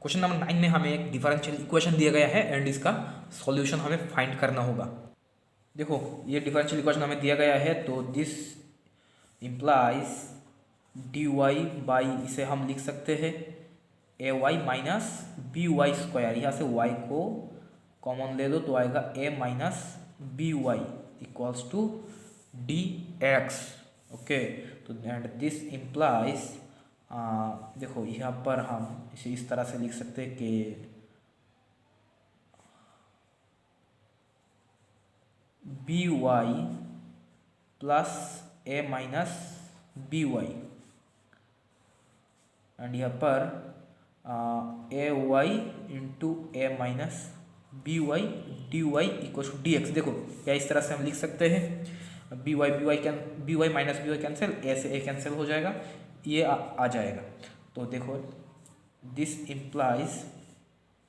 Question number 9 में हमें एक डिफरेंशियल इक्वेशन दिया गया है एंड इसका सॉल्यूशन हमें फाइंड करना होगा। देखो ये डिफरेंशियल इक्वेशन हमें दिया गया है, तो दिस इम्प्लाइज dy बाई, इसे हम लिख सकते हैं ay minus B y square. यहाँ से y को कॉमन ले दो तो आएगा a minus B Y equals to D x. Okay, तो एंड दिस इम्प्लाइज, देखो यहाँ पर हम इसे इस तरह से लिख सकते हैं कि B Y plus A minus B Y and यहाँ पर A Y into A minus B Y D Y equal to D X. देखो या इस तरह से हम लिख सकते हैं B Y minus B Y cancel, A से ए कैंसिल हो जाएगा, ये आ जाएगा। तो देखो this implies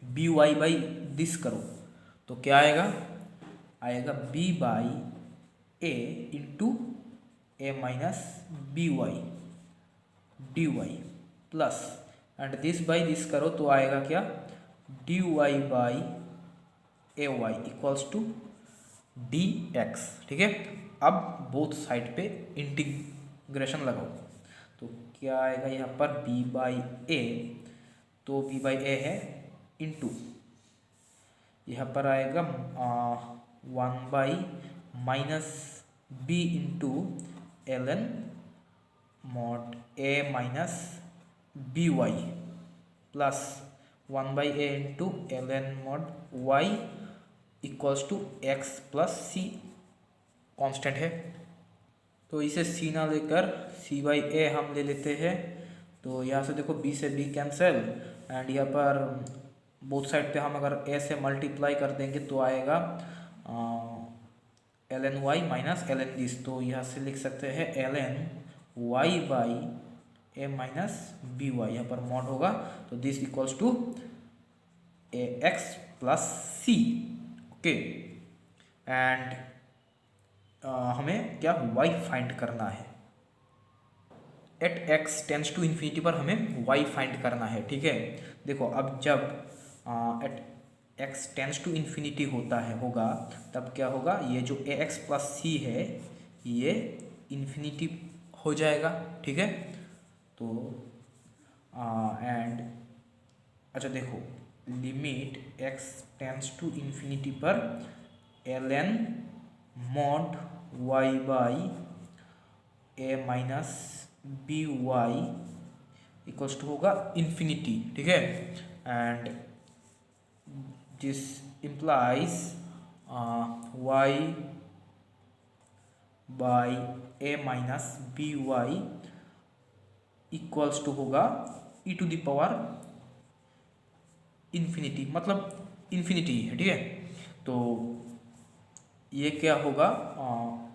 b Y by this करो तो क्या आएगा b by a into A minus B Y D y plus and this by this करो तो आएगा क्या d y by a y equals to D x. ठीक है, अब बोथ साइड पे इंटीग्रेशन लगाओ तो क्या आएगा यहाँ पर b बाई ए, तो b बाई ए है इंटू यहाँ पर आएगा 1 by minus b into l N mod a minus B Y plus 1 by a into l N mod y equals to x plus c, constant है तो इसे c ना लेकर c बाई ए हम ले लेते हैं। तो यहाँ से देखो b से b कैंसिल एंड यहाँ पर बोथ साइड पे हम अगर a से मल्टीप्लाई कर देंगे तो आएगा l n y minus l n this, तो यहाँ से लिख सकते हैं l n y by A minus B y, यहाँ पर मॉड होगा तो this equals to a x plus c. Okay, and हमें क्या y फाइंड करना है at x tends to infinity पर, हमें y फाइंड करना है। ठीक है, देखो अब जब at x tends to infinity होगा तब क्या होगा, ये जो ए एक्स प्लस सी है ये इन्फिनिटी हो जाएगा। ठीक है, तो एंड अच्छा देखो limit x tends to infinity पर L N mod y by A minus B Y equals to होगा इन्फिनिटी। ठीक है, and this implies y by A minus B Y equals to होगा E to the power infinity, मतलब infinity है। ठीक है, तो ये क्या होगा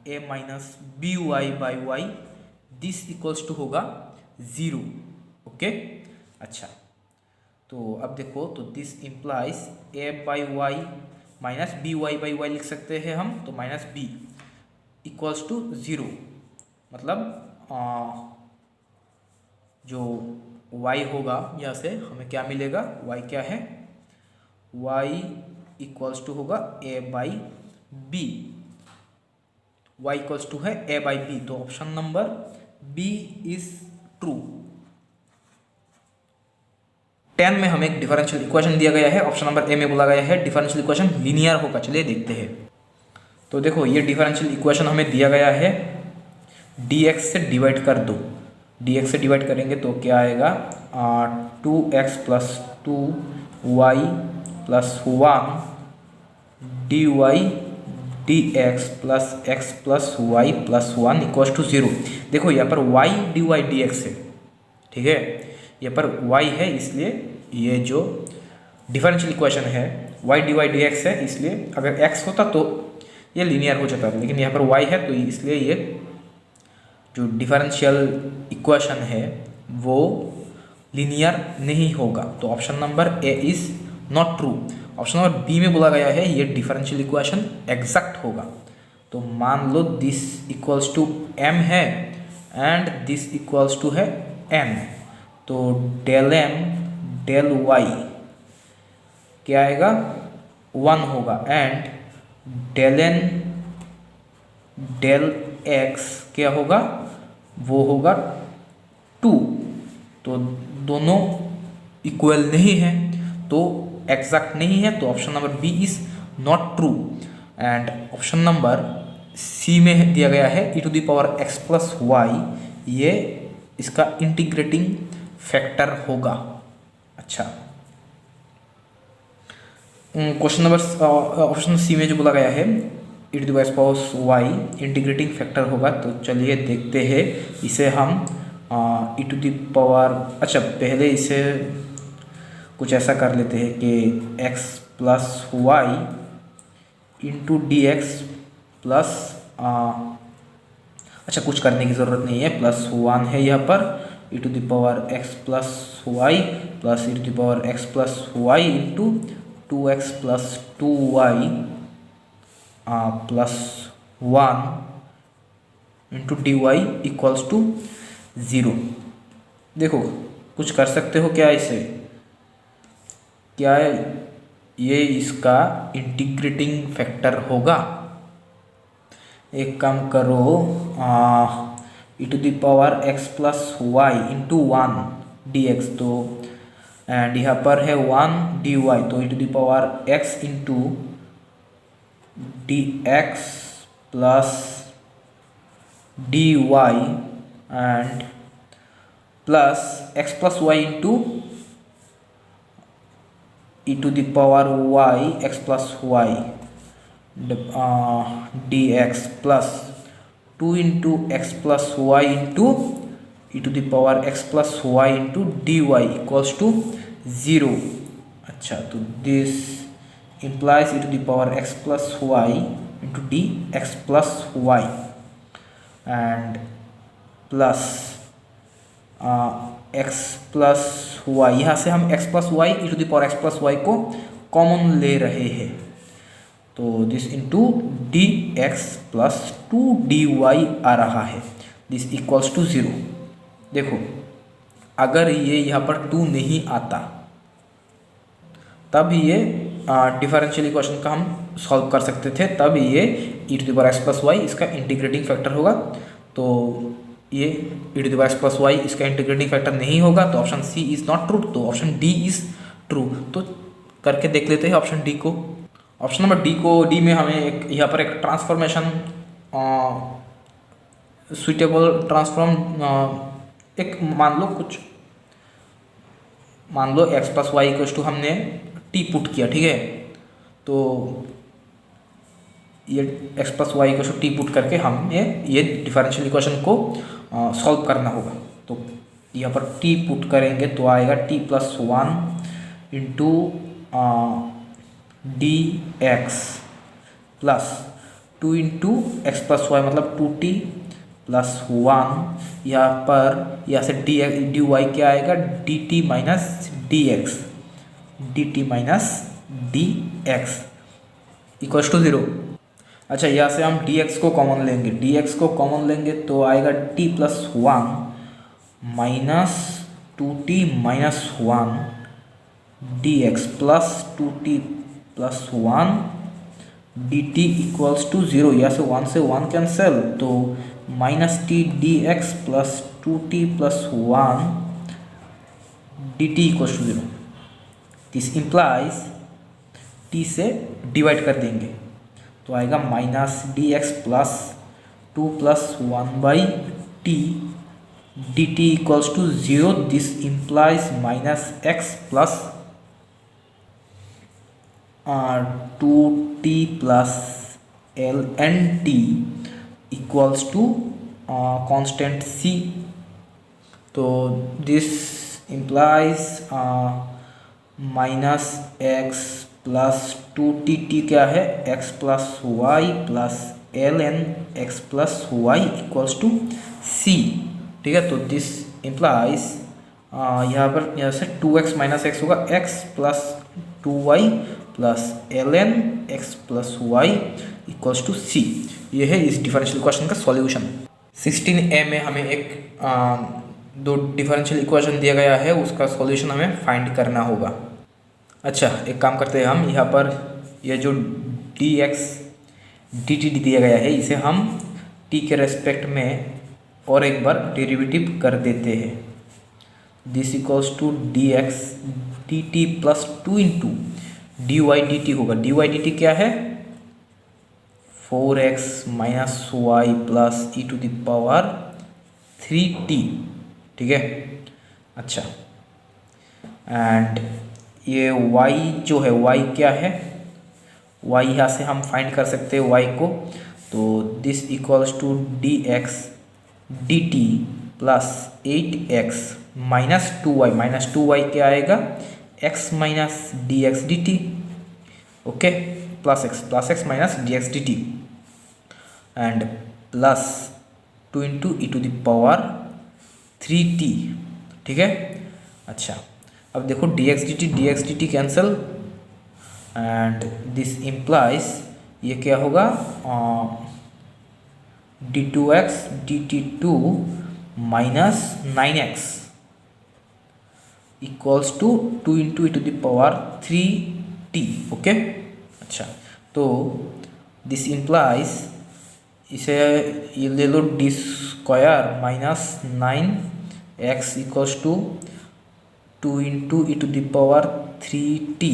A minus B Y by Y this equals to होगा 0। ओके, अच्छा तो अब देखो तो this implies A by y minus B Y by y लिख सकते हैं हम, तो माइनस बी इक्वल्स टू 0, मतलब जो y होगा यहाँ से हमें क्या मिलेगा, y क्या है y इक्वल्स टू होगा a by b, y equals to है a बाई बी, तो option number B is true. 10 में हमें एक डिफरेंशियल इक्वेशन दिया गया है, ऑप्शन नंबर ए में बोला गया है डिफरेंशियल इक्वेशन लीनियर होगा। चलिए देखते हैं। तो देखो ये डिफरेंशियल इक्वेशन हमें दिया गया है dx से डिवाइड कर दो, dx से डिवाइड करेंगे तो क्या आएगा 2x plus 2y plus 1 dy dx plus x plus y plus 1 equals to 0। देखो यहाँ पर y dy dx है। ठीक है, यहाँ पर y है इसलिए ये जो डिफरेंशियल इक्वेशन है y dy dx है, इसलिए अगर x होता तो ये लीनियर हो जाता, लेकिन यहाँ पर y है तो इसलिए ये जो डिफरेंशियल इक्वेशन है वो लीनियर नहीं होगा। तो option number A is not true. Option number B में बोला गया है ये डिफरेंशियल इक्वेशन एग्जैक्ट होगा। तो मान लो दिस इक्वल्स टू m है एंड दिस इक्वल्स टू है n, तो डेल m डेल y क्या आएगा 1 होगा, and del n del x क्या होगा, वो होगा 2। तो दोनों इक्वल नहीं है, तो एग्जैक्ट नहीं है, तो option number B is not true. And option number C में दिया गया है e⁻x + y, ये इसका इंटीग्रेटिंग फैक्टर होगा। अच्छा, क्वेश्चन नंबर ऑप्शन सी में जो बोला गया है e⁻x + y इंटीग्रेटिंग फैक्टर होगा, तो चलिए देखते हैं इसे हम अच्छा पहले इसे कुछ ऐसा कर लेते हैं कि x + y × dx प्लस अच्छा कुछ करने की ज़रूरत नहीं है, +1 है यहाँ पर, e⁻x + y plus e⁻x + y × 2x + 2y +1 × dy = 0। देखो कुछ कर सकते हो क्या इसे, क्या ये इसका इंटीग्रेटिंग फैक्टर होगा? एक काम करो, e⁻x + y × 1 dx, तो एंड यहाँ पर है 1 dy, तो e⁻x × dx plus dy and plus x + y × e⁻y x + y dx plus 2 × x + y × e⁻x + y × dy = 0। अच्छा, तो this implies e⁻x + y × dx + y and plus x + y, यहाँ से हम x + y e⁻x + y को common ले रहे हैं, तो this into dx plus 2dy आ रहा है, दिस = 0। देखो अगर ये यहाँ पर 2 नहीं आता तब ये डिफरेंशियल इक्वेशन का हम सॉल्व कर सकते थे, तब ये e⁻x + y इसका इंटीग्रेटिंग फैक्टर होगा। तो ये e⁻x + y इसका इंटीग्रेटिंग फैक्टर नहीं होगा, तो option C is not true, तो ऑप्शन डी इज़ ट्रू। तो करके देख लेते हैं ऑप्शन डी को। ऑप्शन नंबर डी में हमें एक यहाँ पर एक ट्रांसफॉर्मेशन सुइटेबल ट्रांसफॉर्म एक मान लो x + y = हमने t पुट किया, ठीक है, तो ये x + y = t पुट करके हमें ये डिफरेंशियल इक्वेशन को सॉल्व करना होगा। तो यहाँ पर t पुट करेंगे तो आएगा t + 1 × dx plus 2 × x + y मतलब 2t + 1, यहाँ से dy क्या आएगा, dt - dx = 0। अच्छा, यहाँ से हम dx को कॉमन लेंगे, तो आएगा t + 1 - 2t - 1 dx plus 2t + 1 dt = 0। यहाँ से 1 से 1 कैंसिल, तो -t dx plus 2t + 1 dt = 0। This implies t से डिवाइड कर देंगे तो आएगा -dx plus 2 + 1/t dt = 0। This implies -x plus 2t + ln t = constant c। तो this implies -x plus 2t क्या है, x + y plus ln x + y = c, ठीक है। तो दिस इम्प्लाइज यहाँ से 2x - x होगा, x + 2y plus ln x + y = c। ये है इस डिफरेंशियल इक्वेशन का सॉल्यूशन। 16a में हमें एक दो डिफरेंशियल इक्वेशन दिया गया है, उसका सॉल्यूशन हमें फाइंड करना होगा। अच्छा, एक काम करते हैं हम यहाँ पर ये जो डी एक्स डी टी दिया गया है इसे हम टी के रेस्पेक्ट में और एक बार डेरिवेटिव कर देते हैं। This equals to D x D t plus 2 into d y d t होगा। डी वाई डी टी क्या है? 4x minus y plus E to the power 3t। ठीक है। अच्छा, एंड ये y जो है y क्या है? y यहाँ से हम फाइंड कर सकते हैं y को। तो this equals to D x D t plus 8x minus 2y। Minus 2y क्या आएगा? x minus d x D t. Okay, plus x minus d x D t and plus 2 into E to the power 3t। ठीक है। अच्छा, अब देखो d x D t cancel and this implies ये क्या होगा? D two x D t two minus 9x equals to 2 into E to the power 3t। Okay. अच्छा, तो दिस इम्प्लाइज इसे ये ले लो D square minus 9x equals to 2 into E to the power 3t।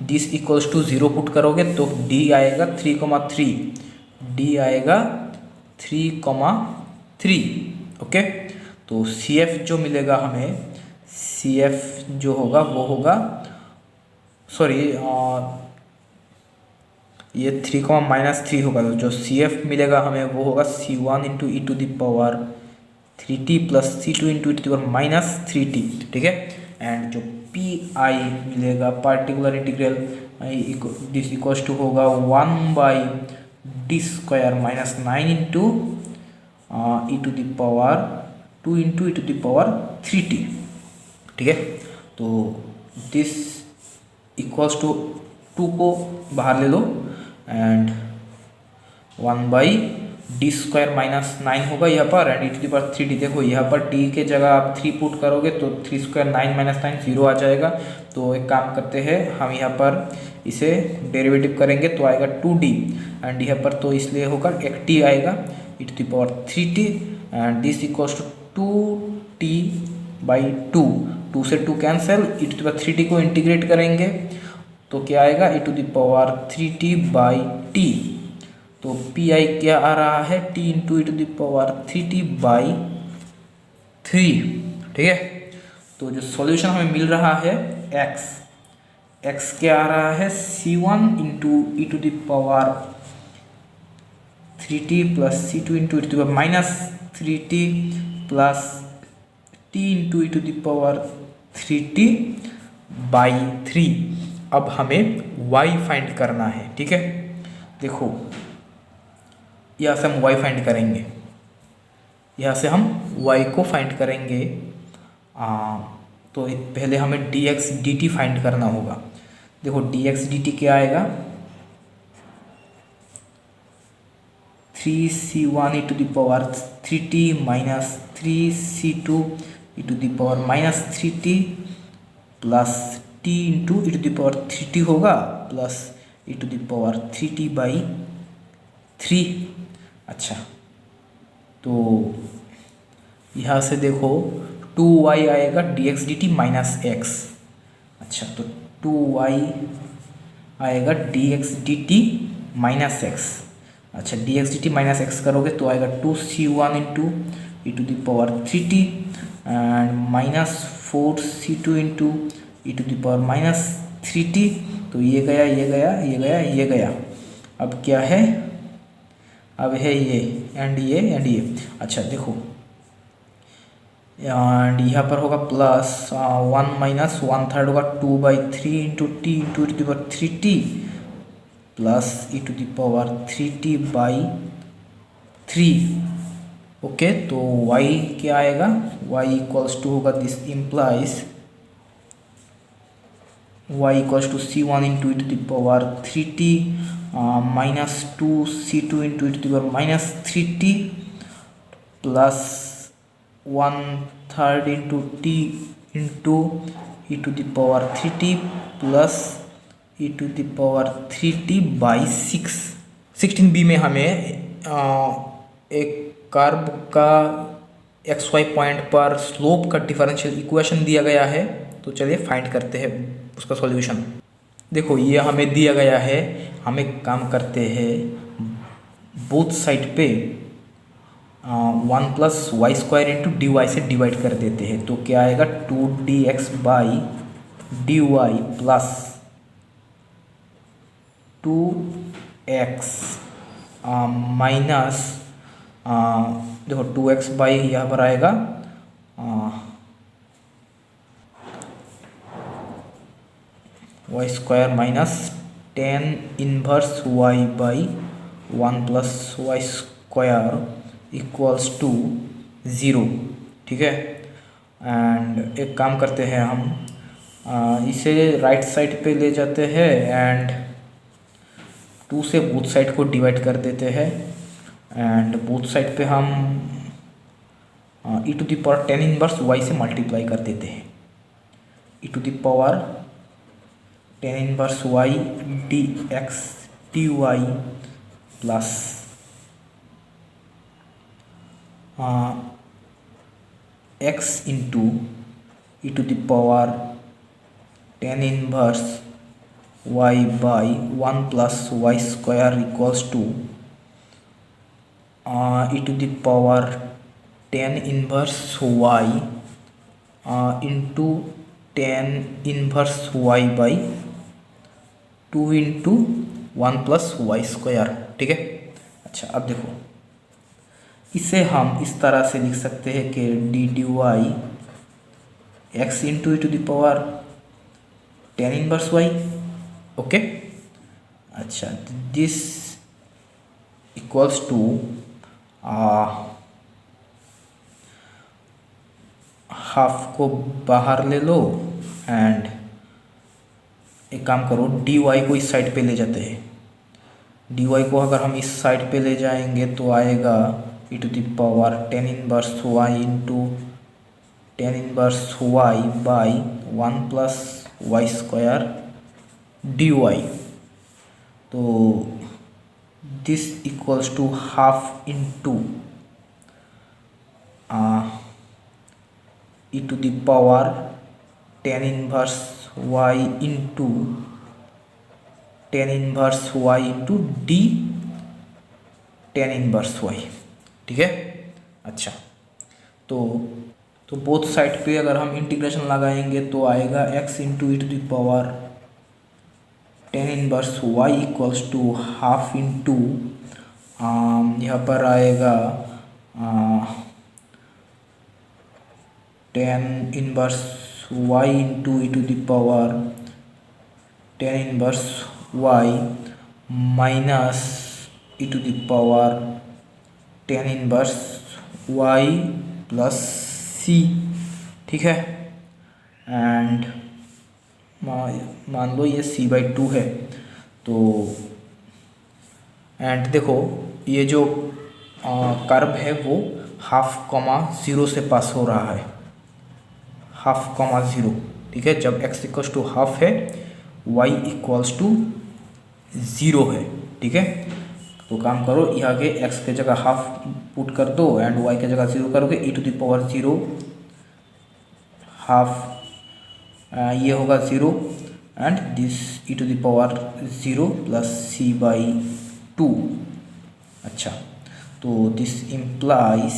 This equals to 0 put करोगे तो d आएगा 3,3। d आएगा 3,3। ओके, तो CF जो मिलेगा हमें, CF जो होगा वो होगा, सॉरी ये 3,-3 होगा। तो जो CF मिलेगा हमें वो होगा C1 into E to the power 3t plus C2 into E to the power minus 3t। ठीक है। एंड जो PI मिलेगा particular integral this equals to होगा 1 by D square minus 9 into E to the power 2 into E to the power 3t। ठीक है। तो this equals to 2 को बाहर ले लो and 1 by D square minus 9 होगा यहाँ पर and E to the power 3t। देखो यहाँ पर t के जगह आप 3 पुट करोगे तो 3 स्क्वायर 9 माइनस 9 0 आ जाएगा। तो एक काम करते हैं, हम यहाँ पर इसे डेरिवेटिव करेंगे तो आएगा 2d एंड यहाँ पर तो इसलिए होगा एक t आएगा E to the power 3t and this equals to 2t by 2 से 2 cancel, E to the power 3t को इंटीग्रेट करेंगे तो क्या आएगा? E to the power 3t by t। तो PI क्या आ रहा है? t into E to the power 3t by 3। ठीक है। तो जो सॉल्यूशन हमें मिल रहा है x क्या आ रहा है? C1 into E to the power 3t plus C2 into E to the power minus 3t plus t into E to the power 3t by 3। अब हमें y फाइंड करना है। ठीक है। देखो यहाँ से हम y फाइंड करेंगे, यहाँ से हम y को फाइंड करेंगे। तो पहले हमें D x D T find करना होगा। देखो डी एक्स डी टी क्या आएगा? 3c1 E to the power 3t minus 3c2 E to the power minus 3t plus t into E to the power 3t होगा plus E to the power 3t by 3। अच्छा, तो यहाँ से देखो 2y आएगा D x D T minus X. अच्छा, तो 2y आएगा D x D T minus X. अच्छा, D x D T minus X करोगे तो आएगा 2c1 into E to the power 3t and minus 4c2 into E to the power minus 3t। तो ये गया, ये गया, ये गया, ये गया। अब क्या है? अब है ये एंड ये एंड ये। अच्छा देखो, एंड यहाँ पर होगा प्लस 1 माइनस 1/3 होगा 2/3 into t into E to the power 3t plus E to the power 3t by 3। Okay, तो y क्या आएगा? y इक्वल्स टू होगा, this implies y equals to C1 into E to the power 3t minus 2c2 into E to the power minus 3t plus 1/3 into t into E to the power 3t plus E to the power 3t/6। 16b में हमें एक curve का x y point पर slope का differential equation दिया गया है। तो चलिए फाइंड करते हैं उसका सॉल्यूशन। देखो ये हमें दिया गया है, हम एक काम करते हैं, बोथ साइड पे 1 + y² इंटू डी वाई से डिवाइड कर देते हैं। तो क्या आएगा 2dx/dy प्लस 2x माइनस देखो 2x बाई यहाँ पर आएगा y² minus tan inverse y/1 + y² equals to 0। ठीक है, एंड एक काम करते हैं हम इसे राइट साइड पे ले जाते हैं एंड 2 से बोथ साइड को डिवाइड कर देते हैं एंड बोथ साइड पे हम e to the power tan inverse y से मल्टीप्लाई कर देते हैं। e to the power tan inverse y dx dy plus x into e to the power tan inverse y/1 + y² equals to e to the power tan inverse y into tan inverse y/2 into 1 + y²। ठीक है, अच्छा अब देखो इसे हम इस तरह से लिख सकते हैं कि d x into e to the power tan inverse y। Okay, अच्छा दिस इक्वल्स टू हाफ को बाहर ले लो एंड एक काम करो dy को इस साइड पे ले जाते हैं। dy को अगर हम इस साइड पे ले जाएंगे तो आएगा e to the power tan inverse y into tan inverse y/1 + y² dy। तो this equals to half into e to the power tan inverse y into tan inverse y into d tan inverse y। ठीक है, अच्छा तो both side पे अगर हम integration लगाएंगे तो आएगा x into e to the power tan inverse y equals to half into यहाँ पर आएगा tan inverse y into e to the power tan inverse y minus e to the power tan inverse y plus c। ठीक है, and मान लो ये c/2 है। तो and देखो ये जो कर्व है वो 0.5 से पास हो रहा है, 0.5। ठीक है, जब x इक्वल्स टू हाफ है y इक्वल्स टू 0 है। ठीक है, तो काम करो यहाँ के x के जगह हाफ पुट कर दो एंड y के जगह 0 करोगे e to the power 0 half ये होगा 0 and this e to the power 0 plus c/2। अच्छा, तो this implies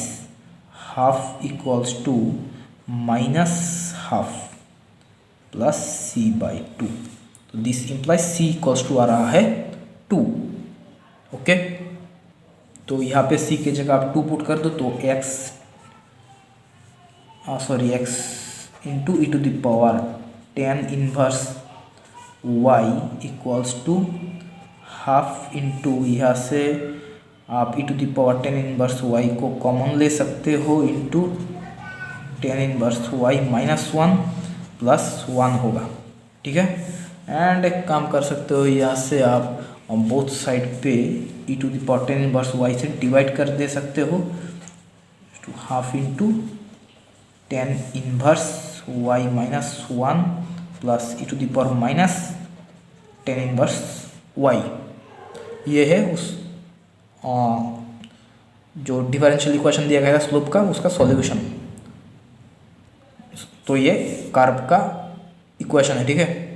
half equals to minus half plus c/2। तो this implies c equals to आ रहा है 2। ओके, तो यहाँ पे c के जगह आप 2 पुट कर दो तो x into e to the power tan inverse y equals to half into यहाँ से आप e to the power tan inverse y को कॉमन ले सकते हो into tan inverse y -1 plus 1 होगा। ठीक है, एंड एक काम कर सकते हो यहाँ से आप बोथ साइड पे e to the power tan inverse y से डिवाइड कर दे सकते हो to half into tan inverse y -1 plus e to the power tan inverse y. ये है उस जो डिफरेंशियल इक्वेशन दिया गया था स्लोप का, उसका सॉल्यूशन। तो ये कार्व का इक्वेशन है, ठीक है।